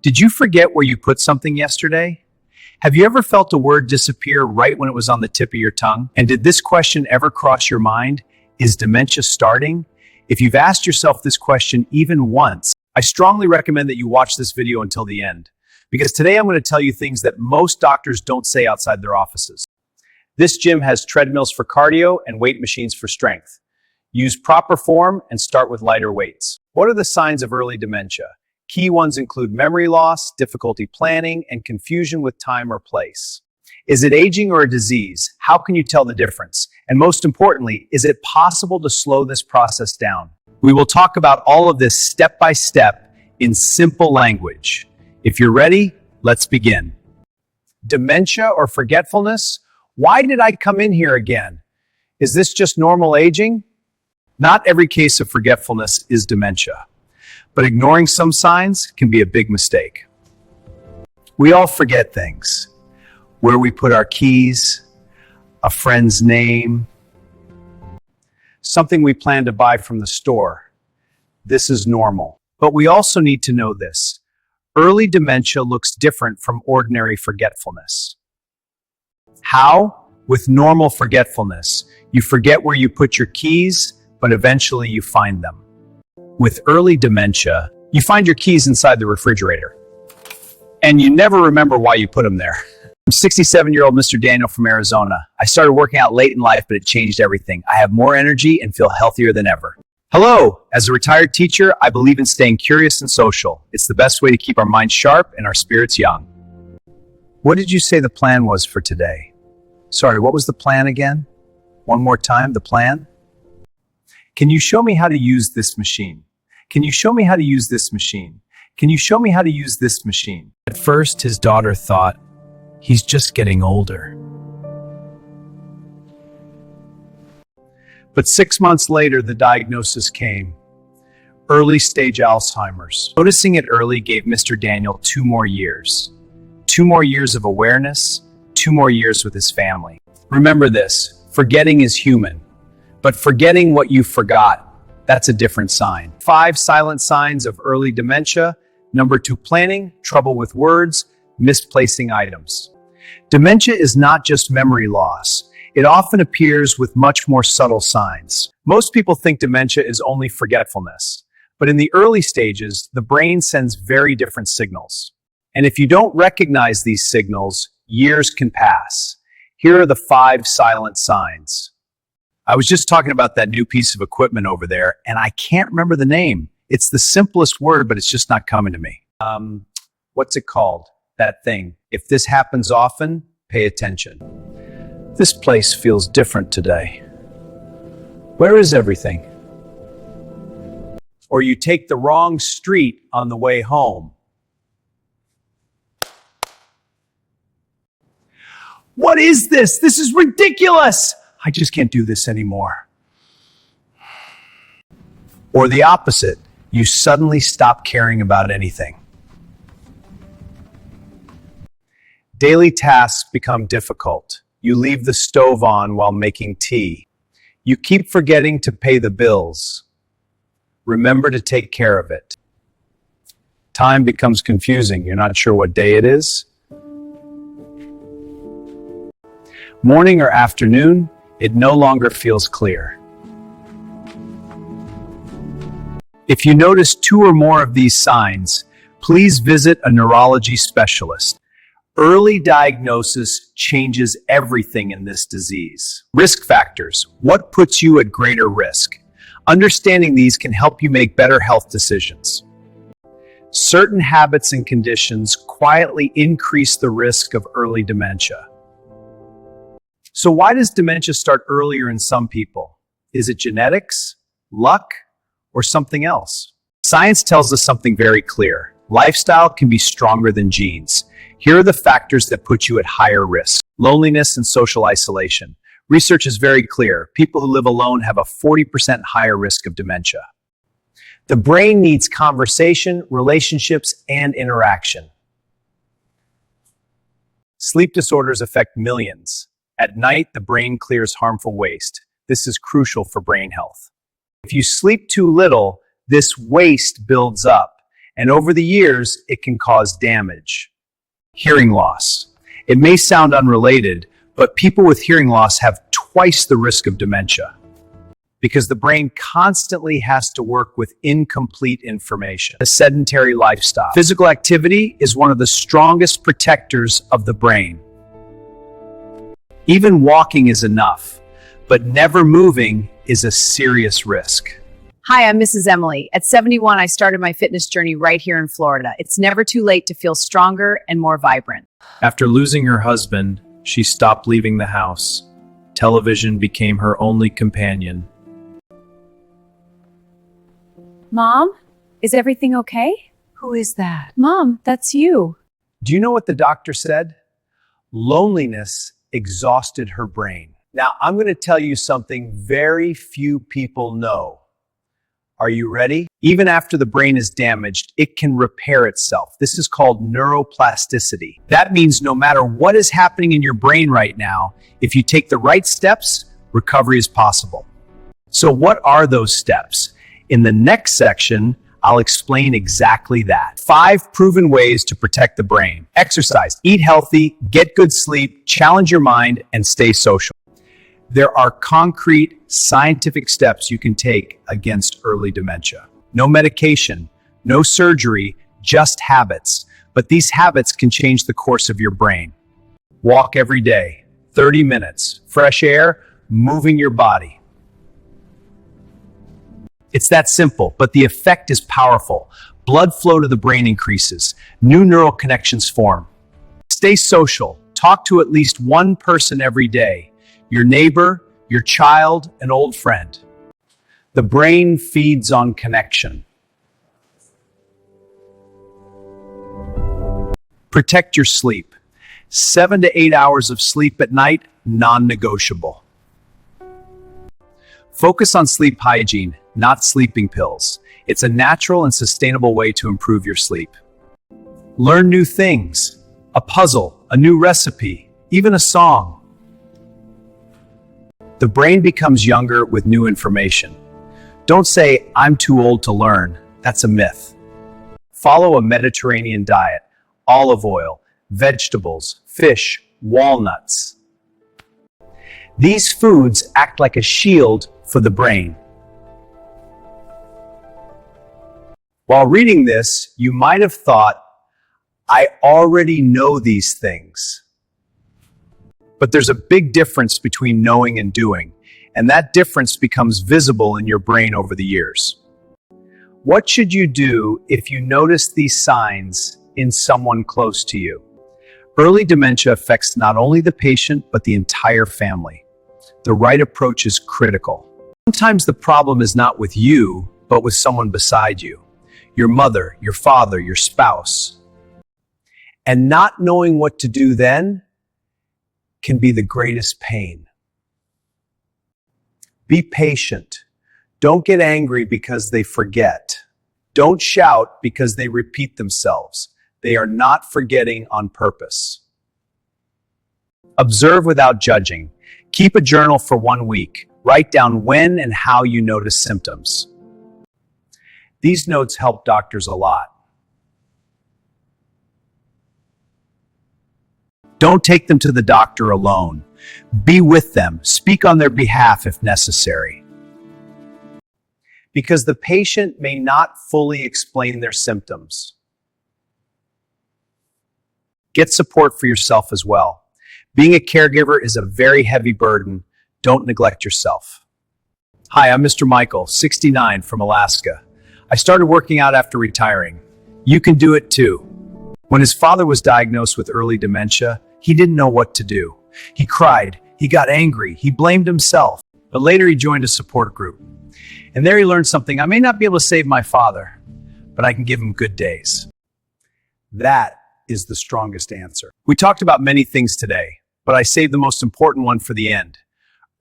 Did you forget where you put something yesterday? Have you ever felt a word disappear right when it was on the tip of your tongue? And did this question ever cross your mind? Is dementia starting? If you've asked yourself this question even once, I strongly recommend that you watch this video until the end, because today I'm going to tell you things that most doctors don't say outside their offices. This gym has treadmills for cardio and weight machines for strength. Use proper form and start with lighter weights. What are the signs of early dementia? Key ones include memory loss, difficulty planning, and confusion with time or place. Is it aging or a disease? How can you tell the difference? And most importantly, is it possible to slow this process down? We will talk about all of this step by step in simple language. If you're ready, let's begin. Dementia or forgetfulness? Why did I come in here again? Is this just normal aging? Not every case of forgetfulness is dementia, but ignoring some signs can be a big mistake. We all forget things. Where we put our keys, a friend's name, something we plan to buy from the store. This is normal. But we also need to know this. Early dementia looks different from ordinary forgetfulness. How? With normal forgetfulness, you forget where you put your keys, but eventually you find them. With early dementia, you find your keys inside the refrigerator, and you never remember why you put them there. I'm 67-year-old Mr. Daniel from Arizona. I started working out late in life, but it changed everything. I have more energy and feel healthier than ever. Hello! As a retired teacher, I believe in staying curious and social. It's the best way to keep our minds sharp and our spirits young. What did you say the plan was for today? Sorry, what was the plan again? One more time, the plan? Can you show me how to use this machine? Can you show me how to use this machine? Can you show me how to use this machine? At first, his daughter thought, he's just getting older. But 6 months later, the diagnosis came. Early stage Alzheimer's. Noticing it early gave Mr. Daniel 2 more years. 2 more years of awareness, 2 more years with his family. Remember this, forgetting is human. But forgetting what you forgot, that's a different sign. 5 silent signs of early dementia. Number 2, planning, trouble with words, misplacing items. Dementia is not just memory loss. It often appears with much more subtle signs. Most people think dementia is only forgetfulness. But in the early stages, the brain sends very different signals. And if you don't recognize these signals, years can pass. Here are the 5 silent signs. I was just talking about that new piece of equipment over there, and I can't remember the name. It's the simplest word, but it's just not coming to me. What's it called? That thing. If this happens often, pay attention. This place feels different today. Where is everything? Or you take the wrong street on the way home. What is this? This is ridiculous! I just can't do this anymore. Or the opposite, you suddenly stop caring about anything. Daily tasks become difficult. You leave the stove on while making tea. You keep forgetting to pay the bills. Remember to take care of it. Time becomes confusing. You're not sure what day it is. Morning or afternoon, it no longer feels clear. If you notice 2 or more of these signs, please visit a neurology specialist. Early diagnosis changes everything in this disease. Risk factors. What puts you at greater risk? Understanding these can help you make better health decisions. Certain habits and conditions quietly increase the risk of early dementia. So why does dementia start earlier in some people? Is it genetics, luck, or something else? Science tells us something very clear. Lifestyle can be stronger than genes. Here are the factors that put you at higher risk. Loneliness and social isolation. Research is very clear. People who live alone have a 40% higher risk of dementia. The brain needs conversation, relationships, and interaction. Sleep disorders affect millions. At night, the brain clears harmful waste. This is crucial for brain health. If you sleep too little, this waste builds up, And over the years, it can cause damage. Hearing loss. It may sound unrelated, but people with hearing loss have twice the risk of dementia because the brain constantly has to work with incomplete information. A sedentary lifestyle. Physical activity is one of the strongest protectors of the brain. Even walking is enough, but never moving is a serious risk. Hi, I'm Mrs. Emily. At 71, I started my fitness journey right here in Florida. It's never too late to feel stronger and more vibrant. After losing her husband, she stopped leaving the house. Television became her only companion. Mom, is everything okay? Who is that? Mom, that's you. Do you know what the doctor said? Loneliness exhausted her brain. Now, I'm going to tell you something very few people know. Are you ready? Even after the brain is damaged, it can repair itself. This is called neuroplasticity. That means no matter what is happening in your brain right now, if you take the right steps, recovery is possible. So what are those steps? In the next section, I'll explain exactly that. 5 proven ways to protect the brain. Exercise, eat healthy, get good sleep, challenge your mind, and stay social. There are concrete scientific steps you can take against early dementia. No medication, no surgery, just habits. But these habits can change the course of your brain. Walk every day, 30 minutes, fresh air, moving your body. It's that simple, but the effect is powerful. Blood flow to the brain increases. New neural connections form. Stay social. Talk to at least one person every day. Your neighbor, your child, an old friend. The brain feeds on connection. Protect your sleep. 7 to 8 hours of sleep at night, non-negotiable. Focus on sleep hygiene, not sleeping pills. It's a natural and sustainable way to improve your sleep. Learn new things. A puzzle, a new recipe, even a song. The brain becomes younger with new information. Don't say, "I'm too old to learn." That's a myth. Follow a Mediterranean diet, olive oil, vegetables, fish, walnuts. These foods act like a shield for the brain. While reading this, you might have thought, I already know these things. But there's a big difference between knowing and doing, and that difference becomes visible in your brain over the years. What should you do if you notice these signs in someone close to you? Early dementia affects not only the patient, but the entire family. The right approach is critical. Sometimes the problem is not with you, but with someone beside you. Your mother, your father, your spouse. And not knowing what to do then can be the greatest pain. Be patient. Don't get angry because they forget. Don't shout because they repeat themselves. They are not forgetting on purpose. Observe without judging. Keep a journal for 1 week. Write down when and how you notice symptoms. These notes help doctors a lot. Don't take them to the doctor alone. Be with them. Speak on their behalf if necessary. Because the patient may not fully explain their symptoms. Get support for yourself as well. Being a caregiver is a very heavy burden. Don't neglect yourself. Hi, I'm Mr. Michael, 69, from Alaska. I started working out after retiring. You can do it too. When his father was diagnosed with early dementia, he didn't know what to do. He cried, he got angry, he blamed himself. But later he joined a support group. And there he learned something. I may not be able to save my father, but I can give him good days. That is the strongest answer. We talked about many things today, but I saved the most important one for the end.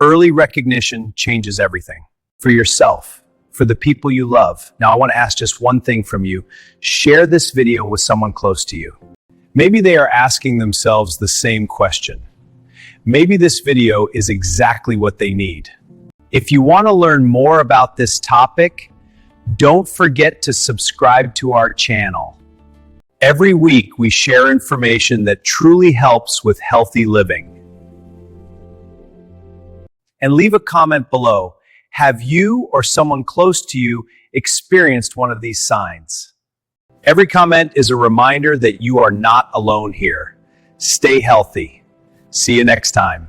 Early recognition changes everything. For yourself, for the people you love. Now I want to ask just one thing from you. Share this video with someone close to you. Maybe they are asking themselves the same question. Maybe this video is exactly what they need. If you want to learn more about this topic, Don't forget to subscribe to our channel. Every week, we share information that truly helps with healthy living. And leave a comment below. Have you or someone close to you experienced one of these signs? Every comment is a reminder that you are not alone here. Stay healthy. See you next time.